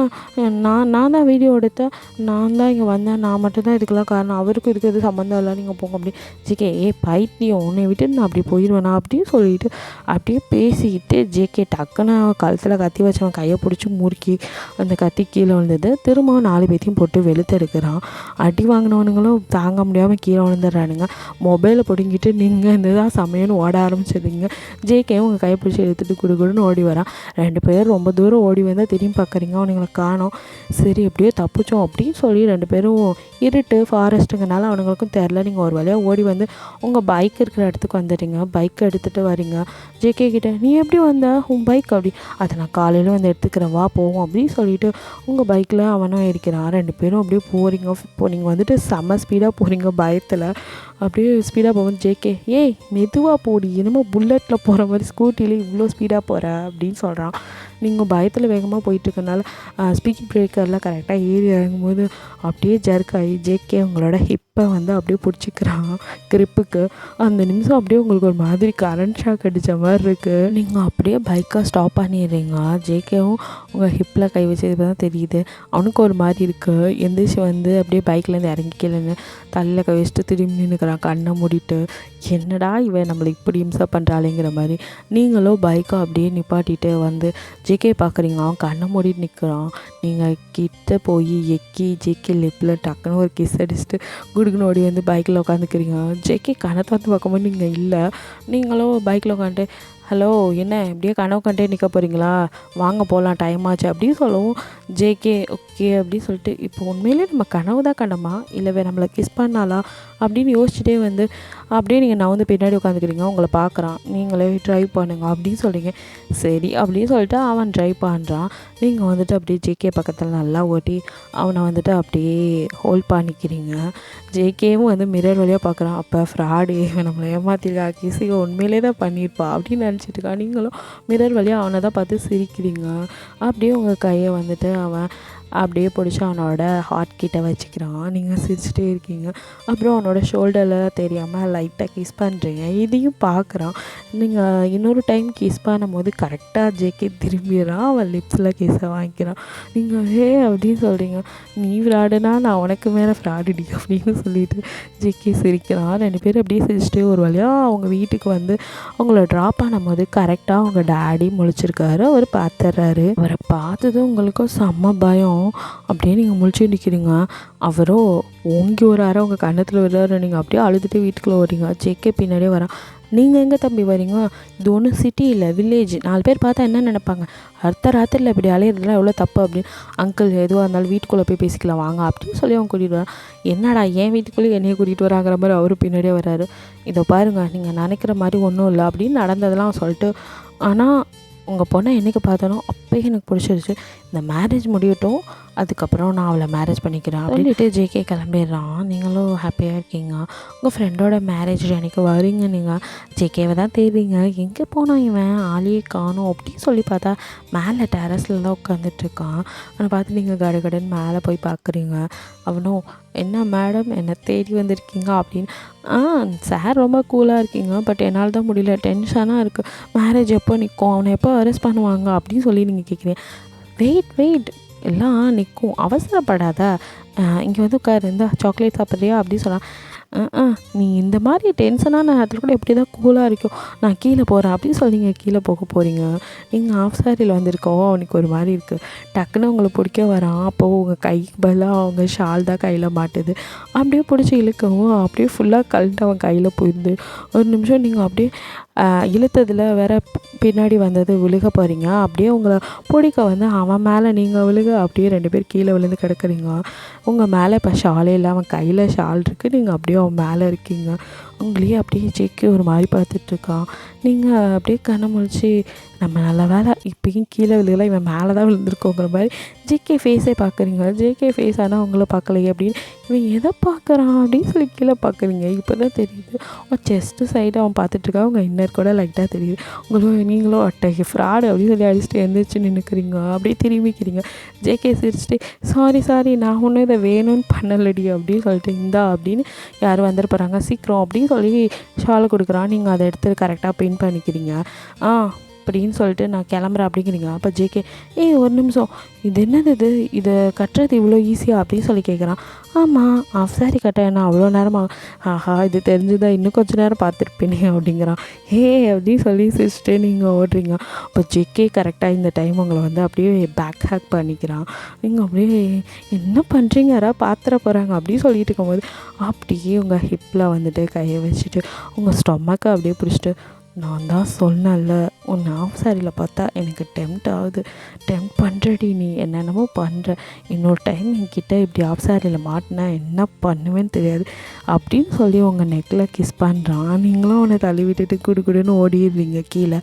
நான் தான் வீடியோ எடுத்தேன், நான் தான் இங்கே வந்தேன், நான் மட்டும்தான் இதுக்கெல்லாம் காரணம், அவருக்கும் இருக்கிறது சம்மந்தம் இல்லை, நீங்கள் போங்க அப்படி. ஜேகே பைத்தியம், உன்னை விட்டு நான் அப்படி போயிடுவேண்ணா அப்படின்னு சொல்லிட்டு அப்படியே பேசிக்கிட்டு ஜேகே டக்குன்னு கழுத்தில் கத்தி வச்சவன் கையை பிடிச்சி முறுக்கி அந்த கத்தி கீழே விழுந்தது. திரும்பவும் 4 பேத்தையும் போட்டு வெளுத்தெடுக்கிறான். அடி வாங்கினவனுங்களும் தாங்க முடியாமல் கீழே விழுந்துடுறானுங்க. மொபைலை பிடுங்கிட்டு நீங்கள் இந்த தான் சமையல்னு ஓட ஆரம்பிச்சிடுங்க. ஜேகேவும் உங்கள் கையை பிடிச்சி எடுத்துகிட்டு குடுன்னு ஓடி வரான். 2 பேரும் ரொம்ப தூரம் ஓடி வந்தால் திரும்பி பார்க்குறீங்க, அவனுங்களை காணோம். சரி எப்படியோ தப்பிச்சோம் அப்படின்னு சொல்லி 2 பேரும் இருட்டு ஃபாரஸ்ட்டுங்கனால அவனுங்களுக்கும் தெரில. நீங்கள் ஒரு வழியாக ஓடி வந்து உங்கள் பைக் இருக்கிற இடத்துக்கு வந்துடுறீங்க. பைக்கை எடுத்துகிட்டு வரீங்க. ஜேகே கிட்டே நீ எப்படி வந்த, உன் பைக் அப்படி, அதை நான் காலையில் வந்து எடுத்துக்கிறேன் வா போவோம் அப்படின்னு சொல்லிட்டு உங்கள் பைக்கில் அவனும் இருக்கிறான். 2 பேரும் அப்படியே போகிறீங்க. இப்போ நீங்கள் வந்துட்டு செம்ம ஸ்பீடாக போகிறீங்க பயத்தில். அப்படியே ஸ்பீடாக போகும்போது ஜேகே மெதுவாக போடி, என்னமோ புல்லட்டில் போகிற மாதிரி ஸ்கூட்டியில் இவ்வளோ ஸ்பீடாக போகிற அப்படின்னு சொல்கிறான். நீங்கள் பயத்தில் வேகமாக போயிட்டுருக்கனால ஸ்பீட் பிரேக்கர்லாம் கரெக்டாக ஏறி இறங்கும்போது அப்படியே ஜர்க் ஆகி ஜேகே உங்களோட ஹிப்பை வந்து அப்படியே பிடிச்சிக்கிறான் கிரிப்புக்கு. அந்த நிமிஷம் அப்படியே உங்களுக்கு ஒரு மாதிரி கரண்ட் ஷாக் அடித்த மாதிரி இருக்குது. நீங்கள் அப்படியே பைக்கை ஸ்டாப் பண்ணிடுறீங்க. ஜேகேவும் உங்கள் ஹிப்பில் கை வச்சது தான் தெரியுது. அவனுக்கு ஒரு மாதிரி இருக்குது. எந்திரிச்சு வந்து அப்படியே பைக்லேருந்து இறங்கிக்கலன்னு தலையில் கை வச்சுட்டு திரும்பி நின்றுக்கிறான் கண்ணை மூடிட்டு. என்னடா இவன் நம்மளை இப்படி இம்சை பண்ணுறாளேங்கிற மாதிரி. நீங்களும் பைக்கை அப்படியே நிப்பாட்டிட்டு வந்து ஜேகே பார்க்குறீங்க. அவன் கண்ணை மூடிட்டு நிற்கிறான். நீங்கள் கிட்ட போய் ஜேகே லிப்பில் டக்குன்னு ஒரு கிஸ் அடிச்சுட்டு குடுக்குன்னு ஓடி வந்து பைக்கில் உட்காந்துக்கிறீங்க. ஜேகே கணத்தை வந்து பார்க்கும்போது நீங்கள் இல்லை. நீங்களும் பைக்கில் உட்காந்துட்டு ஹலோ என்ன இப்படியே கனவு கண்டே நிற்க போகிறீங்களா, வாங்க போகலாம் டைம் ஆச்சு அப்படின்னு சொல்லவும் ஜேகே ஓகே அப்படின்னு சொல்லிட்டு இப்போ உண்மையிலே நம்ம கனவு தான் கண்டமா இல்லை நம்மளை கிஸ் பண்ணாலா அப்படின்னு யோசிச்சுட்டே வந்து அப்படியே நீங்கள் நான் வந்து பின்னாடி உட்காந்துக்கிறீங்க, உங்களை பார்க்குறான், நீங்களே ட்ரைவ் பண்ணுங்க அப்படின்னு சொல்கிறீங்க. சரி அப்படின்னு சொல்லிட்டு அவன் ட்ரைவ் பண்ணுறான். நீங்கள் வந்துட்டு அப்படியே ஜேகே பக்கத்தில் நல்லா ஓட்டி அவனை வந்துட்டு அப்படியே ஹோல்ட் பண்ணிக்கிறீங்க. ஜேகேவும் வந்து மிரர் வழியாக பார்க்குறான். அப்போ ஃப்ராடு நம்மளை ஏமாத்திருக்கா, கிசி உண்மையிலே தான் பண்ணியிருப்பா அப்படின்னு நினச்சிட்டு இருக்கா. நீங்களும் மிரர் வழியாக அவனை தான் பார்த்து சிரிக்கிறீங்க. அப்படியே உங்கள் கையை வந்துட்டு அவன் அப்படியே பிடிச்சி அவனோட ஹார்ட் கிட்ட வச்சுக்கிறான். நீங்கள் சிரிச்சிட்டே இருக்கீங்க. அப்புறம் அவனோட ஷோல்டரில் தெரியாமல் லைட்டாக கிஸ் பண்ணுறீங்க. இதையும் பார்க்குறான். நீங்கள் இன்னொரு டைம் கிஸ் பண்ணும்போது கரெக்டாக ஜேகே திரும்பிடுறான். அவன் லிப்ஸில் கிஸ்ஸை வாங்கிக்கிறான். நீங்கள் அப்படின்னு சொல்கிறீங்க. நீ ஃப்ராடுனா நான் உனக்கு மேலே ஃப்ராடுடி அப்படின்னு சொல்லிட்டு ஜேகே சிரிக்கிறான். 2 பேரும் அப்படியே சிரிச்சிட்டு ஒரு வழியாக அவங்க வீட்டுக்கு வந்து அவங்கள ட்ராப் பண்ணும்போது கரெக்டாக அவங்க டேடி முழிச்சிருக்காரு. அவர் பார்த்துட்றாரு. அவரை பார்த்ததும் உங்களுக்கும் செம்ம பயம். அப்படியே நீங்கள் முழிச்சு நிற்கிறீங்க. அவரோ ஓங்கி ஒரு அரை உங்கள் கன்னத்தில் விடுறாரு. நீங்கள் அப்படியே அழுதுட்டு வீட்டுக்குள்ளே வரீங்க. ஜேகே பின்னாடியே வரான். நீங்கள் எங்கே தம்பி வரீங்க? இது ஒன்றும் சிட்டி இல்லை, வில்லேஜ். 4 பேர் பார்த்தா என்ன நினைப்பாங்க? அடுத்த ராத்திரியில் இப்படி அலையிறதுலாம் எவ்வளோ தப்பு அப்படின்னு. அங்கிள் எதுவாக இருந்தாலும் வீட்டுக்குள்ளே போய் பேசிக்கலாம் வாங்க அப்படின்னு சொல்லி அவன் கூட்டிகிட்டு வரான். என்னடா என் வீட்டுக்குள்ளே என்னையை கூட்டிகிட்டு வராங்கிற மாதிரி அவரும் பின்னாடியே வராரு. இதை பாருங்கள், நீங்கள் நினைக்கிற மாதிரி ஒன்றும் இல்லை அப்படின்னு நடந்ததெல்லாம் சொல்லிட்டு, ஆனால் உங்கள் பொண்ணை என்றைக்கு பார்த்தனோ அப்போயே எனக்கு பிடிச்சிருச்சு. இந்த மேரேஜ் முடியட்டும், அதுக்கப்புறம் நான் அவளை மேரேஜ் பண்ணிக்கிறேன் அப்படின்ட்டு ஜேகே கிளம்பிடுறான். நீங்களும் ஹாப்பியாக இருக்கீங்க. உங்கள் ஃப்ரெண்டோட மேரேஜ் அன்றைக்கி வரீங்க. நீங்கள் ஜேகேவை தான் தேடுறீங்க. எங்கே போனான் இவன், ஆளையே காணும் அப்படின்னு சொல்லி பார்த்தா மேலே டெரஸில் தான் உட்காந்துட்ருக்கான். அவனை பார்த்து நீங்கள் கடகடன்னு மேலே போய் பார்க்குறீங்க. அவனும் என்ன மேடம் என்னை தேடி வந்திருக்கீங்க அப்படின்னு. சார் ரொம்ப கூலாக இருக்கீங்க, பட் என்னால் தான் முடியல, டென்ஷனாக இருக்குது. மேரேஜ் எப்போ நிற்கும், அவனை எப்போ அரெஸ்ட் பண்ணுவாங்க அப்படின்னு சொல்லி நீங்கள் கேட்குறீங்க. வெயிட் எல்லாம் நிற்கும், அவசரப்படாத, இங்கே வந்து உட்காரு, இந்த சாக்லேட் சாப்பிட்றியா அப்படின்னு சொன்னான். நீ இந்த மாதிரி டென்ஷனான நேரத்தில் கூட எப்படி தான் கூலாக இருக்கும், நான் கீழே போகிறேன் அப்படின்னு சொல்லி நீங்கள் கீழே போக போகிறீங்க. நீங்கள் ஆஃப் சாரியில் வந்திருக்கோம், அவனுக்கு ஒரு மாதிரி இருக்குது. டக்குன்னு உங்களை பிடிக்க வரான். அப்போது உங்கள் கைக்கு பதிலாக அவங்க ஷால் தான் கையில் மாட்டுது. அப்படியே பிடிச்சி இழுக்கவும் அப்படியே ஃபுல்லாக கழட்டு அவன் கையில் போயிடுது. ஒரு நிமிஷம் நீங்கள் அப்படியே இழுத்ததில் வேற பின்னாடி வந்தது விழுக போகிறீங்க. அப்படியே உங்களை பிடிக்க வந்து அவன் மேலே நீங்கள் விழுக அப்படியே 2 பேர் கீழே விழுந்து கிடக்குறீங்க. உங்கள் மேலே இப்போ ஷாலே இல்லை, அவன் கையில் ஷால் இருக்குது, நீங்கள் அப்படியே அவன் மேலே இருக்கீங்க. உங்களையே அப்படியே ஜேகே ஒரு மாதிரி பார்த்துட்ருக்கான். நீங்கள் அப்படியே கண்ணை முழிச்சு நம்ம நல்ல வேலை இப்போயும் கீழே விழுகல, இவன் மேலே தான் விழுந்திருக்கோங்கிற மாதிரி ஜேகே ஃபேஸே பார்க்குறீங்க. ஜேகே ஃபேஸ் ஆனால் அவங்கள பார்க்கலையே அப்படின்னு. இவன் எதை பார்க்குறான் அப்படின்னு சொல்லி கீழே பார்க்குறீங்க. இப்போ தான் தெரியுது அவன் செஸ்ட்டு சைடு அவன் பார்த்துட்ருக்கான். அவங்க இன்னர் கூட லைட்டாக தெரியுது. உங்களுக்கு நீங்களும் அட்டை ஃப்ராடு அப்படின்னு சொல்லி அடிச்சுட்டு எழுந்திரிச்சு நின்றுக்கிறீங்க. அப்படியே திரும்பிக்கிறீங்க. ஜேகே சிரிச்சுட்டு சாரி நான் ஒன்றும் இதை வேணும்னு பண்ணலடி அப்படின்னு சொல்லிட்டு இந்தா அப்படின்னு யாரும் வந்துட்டு போகிறாங்க சீக்கிரம் அப்படின்னு சொல்லி ஷாலை கொடுக்குறான். நீங்கள் அதை எடுத்து கரெக்டாக பின் பண்ணிக்கிறீங்க. அப்படின்னு சொல்லிட்டு நான் கிளம்புறேன் அப்படிங்கிறீங்க. அப்போ ஜேகே ஒரு நிமிஷம், இது என்னது இதை கட்டுறது இவ்வளோ ஈஸியாக அப்படின்னு சொல்லி கேட்குறான். ஆமாம், ஆஃப் சாரி கட்ட என்ன அவ்வளோ நேரமாக, ஆஹா இது தெரிஞ்சுதான் இன்னும் கொஞ்சம் நேரம் பார்த்துருப்பேனே அப்படிங்கிறான். அப்படின்னு சொல்லி சிரிச்சுட்டு நீங்கள் ஓடுறீங்க. அப்போ ஜேகே கரெக்டாக இந்த டைம் உங்களை வந்து அப்படியே பேக் ஹேக் பண்ணிக்கிறான். நீங்கள் அப்படியே என்ன பண்ணுறீங்க, யாராவது பார்த்துட போகிறாங்க அப்படின்னு சொல்லிட்டு இருக்கும்போது அப்படியே உங்கள் ஹிப்பில் வந்துட்டு கையை வச்சுட்டு உங்கள் ஸ்டொமக்கை அப்படியே பிடிச்சிட்டு, நான் தான் சொன்னேன்ல உன்னை ஆஃப் சாரியில் பார்த்தா எனக்கு டெம்ட் ஆகுது, டெம்ட் பண்ணுறடி, நீ என்னென்னமோ பண்ணுற, இன்னொரு டைம் என்கிட்ட இப்படி ஆஃப் சாரியில் மாட்டினா என்ன பண்ணுவேன்னு தெரியாது அப்படின்னு சொல்லி உங்கள் நெக்கில் கிஸ் பண்ணுறான். நீங்களும் அவனை தள்ளி விட்டுட்டு குடுன்னு ஓடிடுவீங்க கீழே.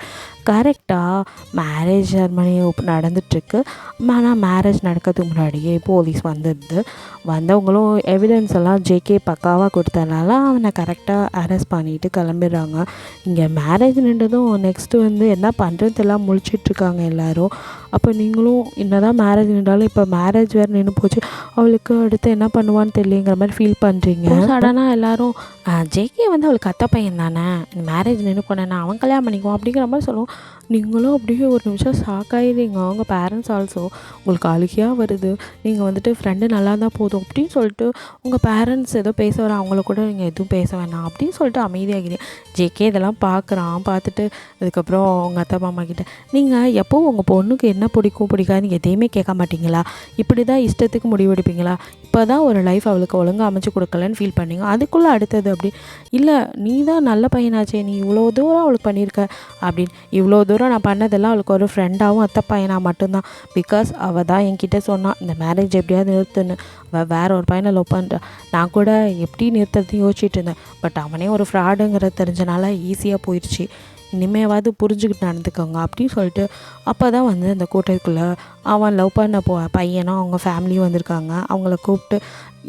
கரெக்டாக மேரேஜ் செரமனி நடந்துட்டுருக்கு. ஆனால் மேரேஜ் நடக்கிறதுக்கு முன்னாடியே போலீஸ் வந்துடுது. வந்தவங்களும் எவிடன்ஸ் எல்லாம் ஜேகே பக்காவாக கொடுத்ததுனால அவனை கரெக்டாக அரெஸ்ட் பண்ணிவிட்டு கிளம்பிடுறாங்க. இங்கே மேரேஜ் நின்றதும் நெக்ஸ்ட்டு வந்து என்ன பண்ணுறதெல்லாம் முழிச்சிட்ருக்காங்க எல்லோரும். அப்போ நீங்களும் என்ன தான் மேரேஜ் நின்றாலும் இப்போ மேரேஜ் வேறு நின்று போச்சு, அவளுக்கு அடுத்து என்ன பண்ணுவான்னு தெரியலங்கிற மாதிரி ஃபீல் பண்ணுறீங்க. சடனாக எல்லோரும் ஜேகே வந்து அவளுக்கு அத்தை பையன் தானே, இந்த மேரேஜ் நின்று போனேன்னா அவன் கல்யாணம் பண்ணிக்குவான் அப்படிங்கிற மாதிரி சொல்லுவோம். நீங்களும் அப்படியே ஒரு நிமிஷம் ஷாக்காயிடுறீங்க. அவங்க பேரண்ட்ஸ் ஆல்சோ உங்களுக்கு அழுகையாக வருது. நீங்கள் வந்துட்டு ஃப்ரெண்டு நல்லா தான் போதும் அப்படின்னு சொல்லிட்டு உங்கள் பேரண்ட்ஸ் ஏதோ பேச வர, அவங்கள கூட நீங்கள் எதுவும் பேச வேணாம் அப்படின்னு சொல்லிட்டு அமைதியாகிறீங்க. ஜேகே இதெல்லாம் பார்க்குறான். பார்த்துட்டு அதுக்கப்புறம் உங்கள் அத்தை மாமா கிட்ட நீங்கள் எப்போவும் உங்கள் பொண்ணுக்கு என்ன பிடிக்கும் பிடிக்காதுன்னு எதையுமே கேட்க மாட்டிங்களா, இப்படி தான் இஷ்டத்துக்கு முடிவெடுப்பீங்களா, இப்போ தான் ஒரு லைஃப் அவளுக்கு ஒழுங்காக அமைச்சு கொடுக்கலன்னு ஃபீல் பண்ணிங்க, அதுக்குள்ளே அடுத்தது அப்படி இல்லை, நீ தான் நல்ல பையனாச்சே, நீ இவ்வளோ தூரம் அவளுக்கு பண்ணியிருக்க அப்படின்னு இவ்வளோ தூரம் நான் பண்ணதெல்லாம் அவளுக்கு ஒரு ஃப்ரெண்டாகவும் அத்தை பையனா மட்டும்தான். பிகாஸ் அவள் தான் என்கிட்ட சொன்னான் இந்த மேரேஜ் எப்படியாவது நிறுத்துன்னு. அவள் வேற ஒரு பையனை லவ் பண்ணுறா. நான் கூட எப்படி நிறுத்துறதுன்னு யோசிச்சுட்டு இருந்தேன். பட் அவனே ஒரு ஃப்ராடுங்கிறது தெரிஞ்சனால ஈஸியாக போயிடுச்சு. இனிமேவாவது புரிஞ்சுக்கிட்டு நடந்துக்கோங்க அப்படின்னு சொல்லிட்டு அப்போ தான் வந்து அந்த கூட்டத்துக்குள்ளே அவன் லவ் பண்ண பையனும் அவங்க ஃபேமிலியும் வந்திருக்காங்க. அவங்கள கூப்பிட்டு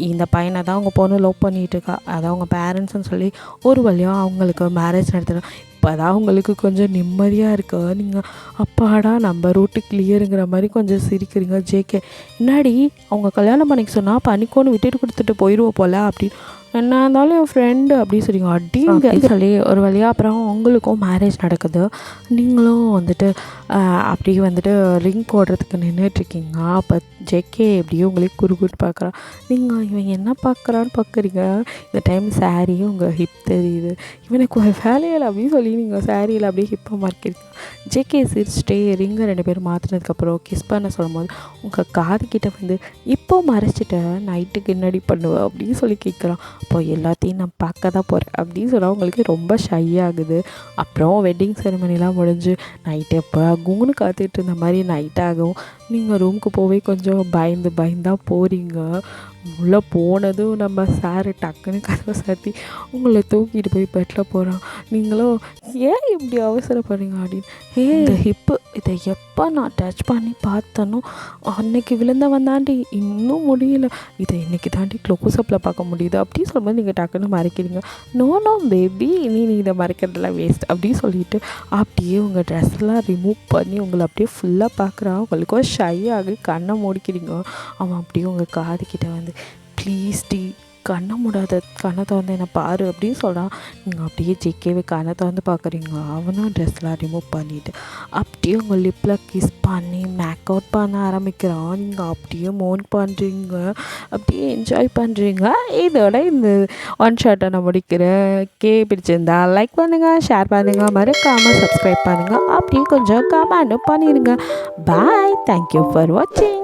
இந்த பையனை தான் அவங்க பொண்ணு லவ் பண்ணிகிட்டு இருக்கா, அதான் அவங்க பேரண்ட்ஸ்ன்னு சொல்லி ஒரு வழியாக அவங்களுக்கு மேரேஜ் நடத்துகிறோம். இப்போ தான் அவங்களுக்கு கொஞ்சம் நிம்மதியாக இருக்கு. நீங்கள் அப்பாடா நம்ம ரூட்டு கிளியருங்கிற மாதிரி கொஞ்சம் சிரிக்கிறீங்க. ஜேகே முன்னாடி அவங்க கல்யாணம் பண்ணிக்க சொன்னால் பண்ணிக்கோன்னு விட்டுட்டு கொடுத்துட்டு போயிடுவோம் போல் அப்படின்னு. என்ன இருந்தாலும் என் ஃப்ரெண்டு அப்படி சொல்லிங்க அடிங்க சொல்லி ஒரு வழியாக அப்புறம் உங்களுக்கும் மேரேஜ் நடக்குது. நீங்களும் வந்துட்டு அப்படியே வந்துட்டு ரிங் போடுறதுக்கு நின்றுட்டுருக்கீங்க. அப்போ ஜேகே எப்படியும் உங்களுக்கு குறுகுட்டு பார்க்குறான். நீங்கள் இவன் என்ன பார்க்குறான்னு பார்க்குறீங்க. இந்த டைம் சாரியும் உங்கள் ஹிப் தெரியுது. இவனுக்கு ஒரு வேலையில் அப்படின்னு சொல்லி நீங்கள் சாரியில் அப்படியே ஹிப்பை மார்க்கிறீங்க. ஜேகே சிரிச்சிட்டே ரிங்கை 2 பேரும் மாற்றினதுக்கப்புறம் கிஸ் பண்ண சொல்லும் போது உங்கள் காதுகிட்ட வந்து இப்போ மறைச்சிட்ட நைட்டுக்கு என்னடி பண்ணுவேன் அப்படின்னு சொல்லி கேட்குறான். அப்போ எல்லாத்தையும் நான் பார்க்க தான் போகிறேன் அப்படின்னு சொன்னால் உங்களுக்கு ரொம்ப ஷை ஆகுது. அப்புறம் வெட்டிங் செரிமனிலாம் முடிஞ்சு நைட்டு எப்போ ஆகும்னு காத்துட்டு இருந்த மாதிரி நைட் ஆகும். நீங்கள் ரூமுக்கு போவே கொஞ்சம் பயந்தான் போகிறீங்க. உள்ளே போனதும் நம்ம சாரு டக்குன்னு கதவை சாத்தி உங்களை தூக்கிட்டு போய் பெட்டில் போகிறான். நீங்களும் ஏன் இப்படி அவசரப்படுறீங்க அப்படின்னு. இந்த ஹிப்பு இதை எப்போ நான் டச் பண்ணி பார்த்தனோ அன்னைக்கு விழுந்தவன் தாண்டி இன்னும் முடியல, இதை இன்றைக்கி தாண்டி க்ளோஸ்அப்பில் பார்க்க முடியுது அப்படின்னு சொல்லும்போது நீங்கள் டக்குன்னு மறைக்கிறீங்க. நோ பேபி நீ இதை மறைக்கிறதெல்லாம் வேஸ்ட் அப்படின்னு சொல்லிட்டு அப்படியே உங்கள் ட்ரெஸ்ஸெல்லாம் ரிமூவ் பண்ணி உங்களை அப்படியே ஃபுல்லாக பார்க்குறான். உங்களுக்கு ஷை ஆகி கண்ணை மூடிக்கிறீங்க. அவன் அப்படியே உங்கள் காதுகிட்ட வந்து ப்ளீஸ் டி கண்ணை மூடாத, கண்ணை திறந்து என்னை பாரு அப்படின்னு சொல்கிறான். நீங்கள் அப்படியே ஜேகேவை கண்ணை திறந்து பார்க்குறீங்க. அவனும் ட்ரெஸ்லாம் ரிமூவ் பண்ணிவிட்டு அப்படியே உங்கள் லிப்பில் கிஸ் பண்ணி மேக் அவுட் பண்ண ஆரம்பிக்கிறான். நீங்கள் அப்படியே மோன் பண்ணுறீங்க, அப்படியே என்ஜாய் பண்ணுறீங்க. இதோட இந்த ஒன் ஷாட்டை நான் முடிக்கிறேன். பிடிச்சிருந்தா லைக் பண்ணுங்கள், ஷேர் பண்ணுங்கள், மறக்காமல் சப்ஸ்கிரைப் பண்ணுங்கள், அப்படியே கொஞ்சம் கமெண்ட்டும் பண்ணிடுங்க. பாய், தேங்க்யூ ஃபார் வாட்சிங்.